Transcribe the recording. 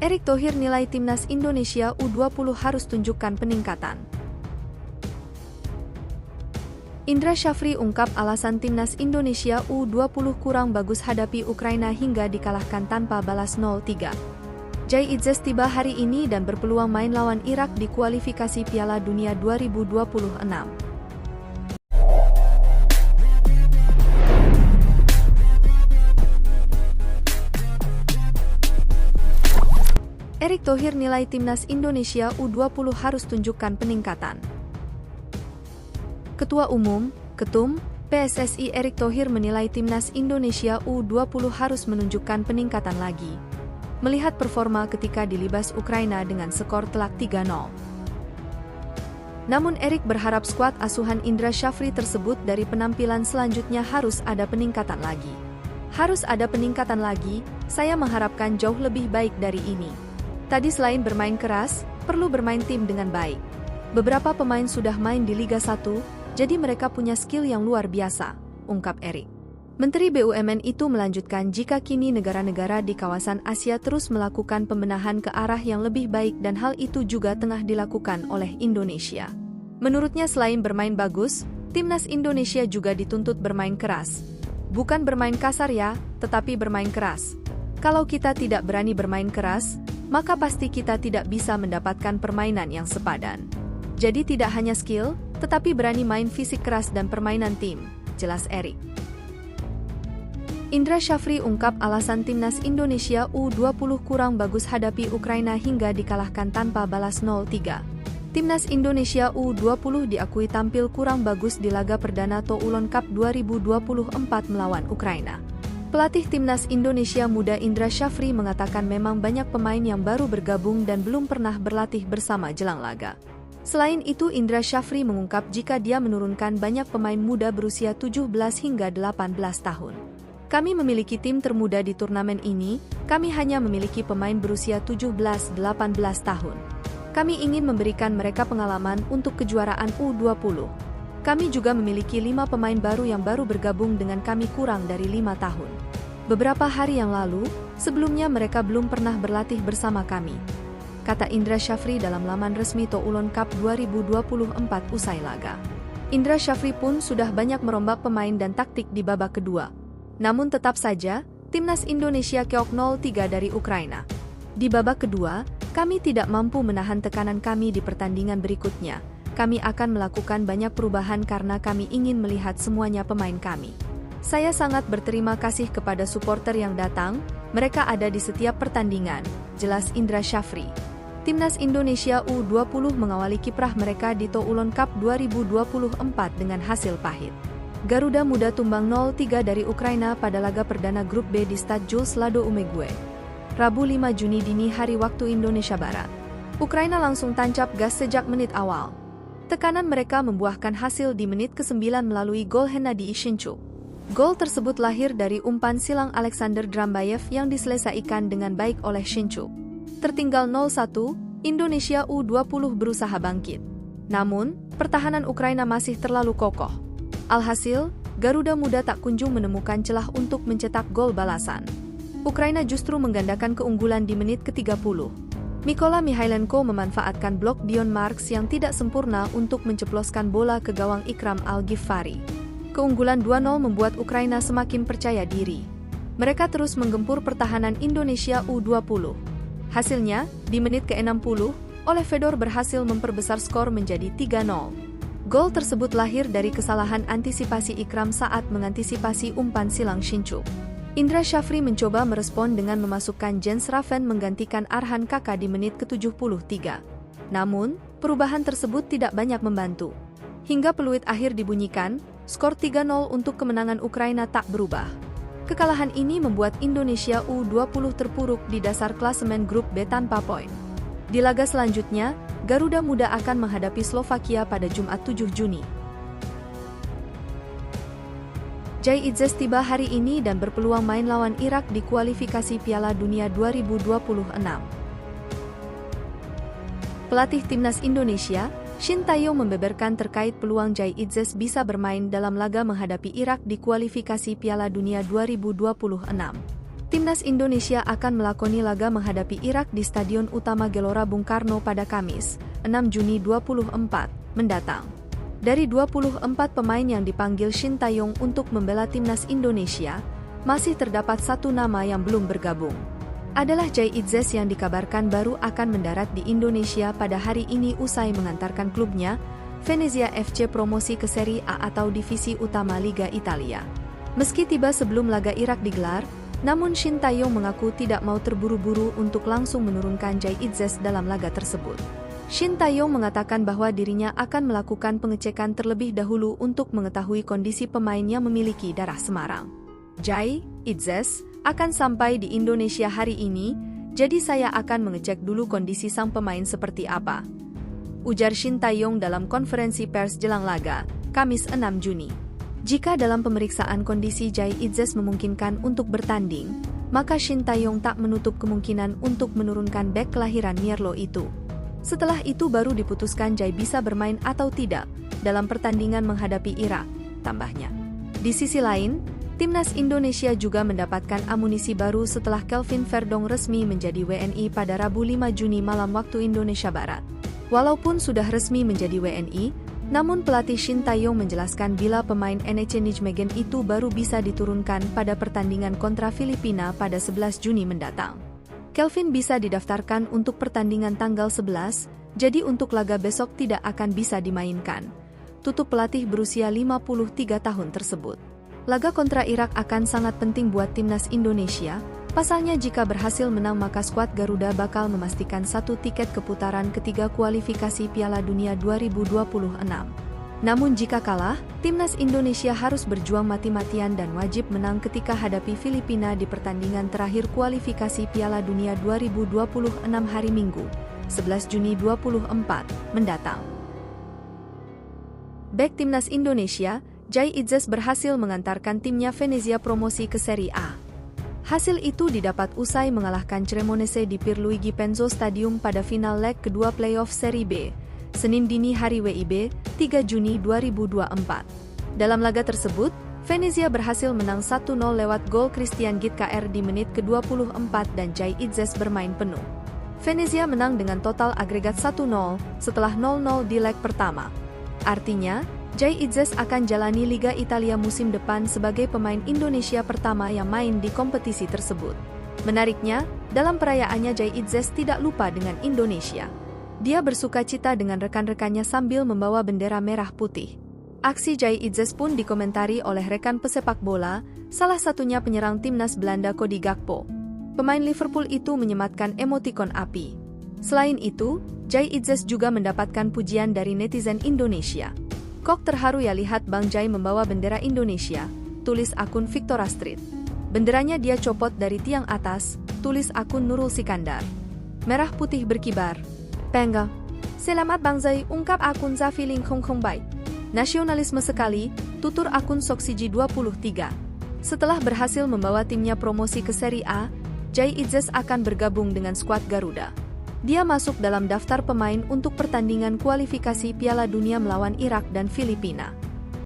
Erick Thohir nilai timnas Indonesia U20 harus tunjukkan peningkatan. Indra Syafri ungkap alasan timnas Indonesia U20 kurang bagus hadapi Ukraina hingga dikalahkan tanpa balas 0-3. Jai Itzes tiba hari ini dan berpeluang main lawan Irak di kualifikasi Piala Dunia 2026. Erick Thohir nilai timnas Indonesia U20 harus tunjukkan peningkatan. Ketua Umum, Ketum, PSSI Erick Thohir menilai timnas Indonesia U20 harus menunjukkan peningkatan lagi. Melihat performa ketika dilibas Ukraina dengan skor telak 3-0. Namun Erick berharap skuad asuhan Indra Syafri tersebut dari penampilan selanjutnya harus ada peningkatan lagi. Harus ada peningkatan lagi, saya mengharapkan jauh lebih baik dari ini. Tadi selain bermain keras, perlu bermain tim dengan baik. Beberapa pemain sudah main di Liga 1, jadi mereka punya skill yang luar biasa, ungkap Erick. Menteri BUMN itu melanjutkan jika kini negara-negara di kawasan Asia terus melakukan pembenahan ke arah yang lebih baik dan hal itu juga tengah dilakukan oleh Indonesia. Menurutnya selain bermain bagus, timnas Indonesia juga dituntut bermain keras. Bukan bermain kasar ya, tetapi bermain keras. Kalau kita tidak berani bermain keras, maka pasti kita tidak bisa mendapatkan permainan yang sepadan. Jadi tidak hanya skill, tetapi berani main fisik keras dan permainan tim, jelas Erick. Indra Syafri ungkap alasan timnas Indonesia U20 kurang bagus hadapi Ukraina hingga dikalahkan tanpa balas 0-3. Timnas Indonesia U20 diakui tampil kurang bagus di laga perdana Toulon Cup 2024 melawan Ukraina. Pelatih timnas Indonesia muda Indra Syafri mengatakan memang banyak pemain yang baru bergabung dan belum pernah berlatih bersama jelang laga. Selain itu Indra Syafri mengungkap jika dia menurunkan banyak pemain muda berusia 17 hingga 18 tahun. Kami memiliki tim termuda di turnamen ini, kami hanya memiliki pemain berusia 17-18 tahun. Kami ingin memberikan mereka pengalaman untuk kejuaraan U20. Kami juga memiliki 5 pemain baru yang baru bergabung dengan kami kurang dari 5 tahun. Beberapa hari yang lalu, sebelumnya mereka belum pernah berlatih bersama kami, kata Indra Syafri dalam laman resmi Toulon Cup 2024 usai laga. Indra Syafri pun sudah banyak merombak pemain dan taktik di babak kedua. Namun tetap saja, timnas Indonesia keok 0-3 dari Ukraina. Di babak kedua, kami tidak mampu menahan tekanan kami di pertandingan berikutnya. Kami akan melakukan banyak perubahan karena kami ingin melihat semuanya pemain kami. Saya sangat berterima kasih kepada supporter yang datang, mereka ada di setiap pertandingan, jelas Indra Syafri. Timnas Indonesia U20 mengawali kiprah mereka di Toulon Cup 2024 dengan hasil pahit. Garuda Muda tumbang 0-3 dari Ukraina pada laga perdana grup B di Stade Jules Lado Umegue, Rabu 5 Juni dini hari waktu Indonesia Barat. Ukraina langsung tancap gas sejak menit awal. Tekanan mereka membuahkan hasil di menit ke-9 melalui gol Hennady Shintchuk. Gol tersebut lahir dari umpan silang Alexander Drambayev yang diselesaikan dengan baik oleh Shintchuk. Tertinggal 0-1, Indonesia U20 berusaha bangkit. Namun, pertahanan Ukraina masih terlalu kokoh. Alhasil, Garuda Muda tak kunjung menemukan celah untuk mencetak gol balasan. Ukraina justru menggandakan keunggulan di menit ke-30. Mykola Mihailenko memanfaatkan blok Dion Marks yang tidak sempurna untuk menceploskan bola ke gawang Ikram Al-Ghifari. Keunggulan 2-0 membuat Ukraina semakin percaya diri. Mereka terus menggempur pertahanan Indonesia U20. Hasilnya, di menit ke-60, Oleh Fedor berhasil memperbesar skor menjadi 3-0. Gol tersebut lahir dari kesalahan antisipasi Ikram saat mengantisipasi umpan silang Shintchuk. Indra Syafri mencoba merespon dengan memasukkan Jens Raven menggantikan Arhan Kaka di menit ke-73. Namun, perubahan tersebut tidak banyak membantu. Hingga peluit akhir dibunyikan, skor 3-0 untuk kemenangan Ukraina tak berubah. Kekalahan ini membuat Indonesia U20 terpuruk di dasar klasemen grup B tanpa poin. Di laga selanjutnya, Garuda Muda akan menghadapi Slovakia pada Jumat 7 Juni. Jai Itzes tiba hari ini dan berpeluang main lawan Irak di kualifikasi Piala Dunia 2026. Pelatih timnas Indonesia, Shin Tae-yong membeberkan terkait peluang Jai Itzes bisa bermain dalam laga menghadapi Irak di kualifikasi Piala Dunia 2026. Timnas Indonesia akan melakoni laga menghadapi Irak di Stadion Utama Gelora Bung Karno pada Kamis, 6 Juni 2024, mendatang. Dari 24 pemain yang dipanggil Shin Tae-yong untuk membela Timnas Indonesia, masih terdapat satu nama yang belum bergabung. Adalah Jay Itzes yang dikabarkan baru akan mendarat di Indonesia pada hari ini usai mengantarkan klubnya, Venezia FC promosi ke Serie A atau Divisi Utama Liga Italia. Meski tiba sebelum laga Irak digelar, namun Shin Tae-yong mengaku tidak mau terburu-buru untuk langsung menurunkan Jay Itzes dalam laga tersebut. Shin Tae-yong mengatakan bahwa dirinya akan melakukan pengecekan terlebih dahulu untuk mengetahui kondisi pemain yang memiliki darah Semarang. Jay Itzes akan sampai di Indonesia hari ini, jadi saya akan mengecek dulu kondisi sang pemain seperti apa, ujar Shin Tae-yong dalam konferensi pers jelang laga, Kamis 6 Juni. Jika dalam pemeriksaan kondisi Jay Itzes memungkinkan untuk bertanding, maka Shin Tae-yong tak menutup kemungkinan untuk menurunkan bek kelahiran Mierlo itu. Setelah itu baru diputuskan Jay bisa bermain atau tidak dalam pertandingan menghadapi Irak, tambahnya. Di sisi lain, Timnas Indonesia juga mendapatkan amunisi baru setelah Kelvin Verdong resmi menjadi WNI pada Rabu 5 Juni malam waktu Indonesia Barat. Walaupun sudah resmi menjadi WNI, namun pelatih Shin Tae-yong menjelaskan bila pemain NEC Nijmegen itu baru bisa diturunkan pada pertandingan kontra Filipina pada 11 Juni mendatang. Kelvin bisa didaftarkan untuk pertandingan tanggal 11, jadi untuk laga besok tidak akan bisa dimainkan, tutup pelatih berusia 53 tahun tersebut. Laga kontra Irak akan sangat penting buat Timnas Indonesia, pasalnya jika berhasil menang maka skuad Garuda bakal memastikan satu tiket ke putaran ketiga kualifikasi Piala Dunia 2026. Namun jika kalah, Timnas Indonesia harus berjuang mati-matian dan wajib menang ketika hadapi Filipina di pertandingan terakhir kualifikasi Piala Dunia 2026 hari Minggu, 11 Juni 2024, mendatang. Bek Timnas Indonesia, Jay Itzes berhasil mengantarkan timnya Venezia promosi ke Serie A. Hasil itu didapat usai mengalahkan Cremonese di Pierluigi Penzo Stadium pada final leg kedua playoff Serie B, Senin dini hari WIB, 3 Juni 2024. Dalam laga tersebut, Venezia berhasil menang 1-0 lewat gol Christian Gitkr di menit ke-24 dan Jay Itzes bermain penuh. Venezia menang dengan total agregat 1-0 setelah 0-0 di leg pertama. Artinya, Jay Itzes akan jalani Liga Italia musim depan sebagai pemain Indonesia pertama yang main di kompetisi tersebut. Menariknya, dalam perayaannya Jay Itzes tidak lupa dengan Indonesia. Dia bersukacita dengan rekan-rekannya sambil membawa bendera merah putih. Aksi Jay Itzes pun dikomentari oleh rekan pesepak bola, salah satunya penyerang timnas Belanda Cody Gakpo. Pemain Liverpool itu menyematkan emotikon api. Selain itu, Jay Itzes juga mendapatkan pujian dari netizen Indonesia. "Kok terharu ya lihat Bang Jay membawa bendera Indonesia," tulis akun Victoria Street. "Benderanya dia copot dari tiang atas," tulis akun Nurul Sikandar. "Merah putih berkibar. Pengga. Selamat Bang Jay," ungkap akun Zafiling Hong Bai. "Nasionalisme sekali," tutur akun Soksiji 23. Setelah berhasil membawa timnya promosi ke Serie A, Jay Itzes akan bergabung dengan skuad Garuda. Dia masuk dalam daftar pemain untuk pertandingan kualifikasi Piala Dunia melawan Irak dan Filipina.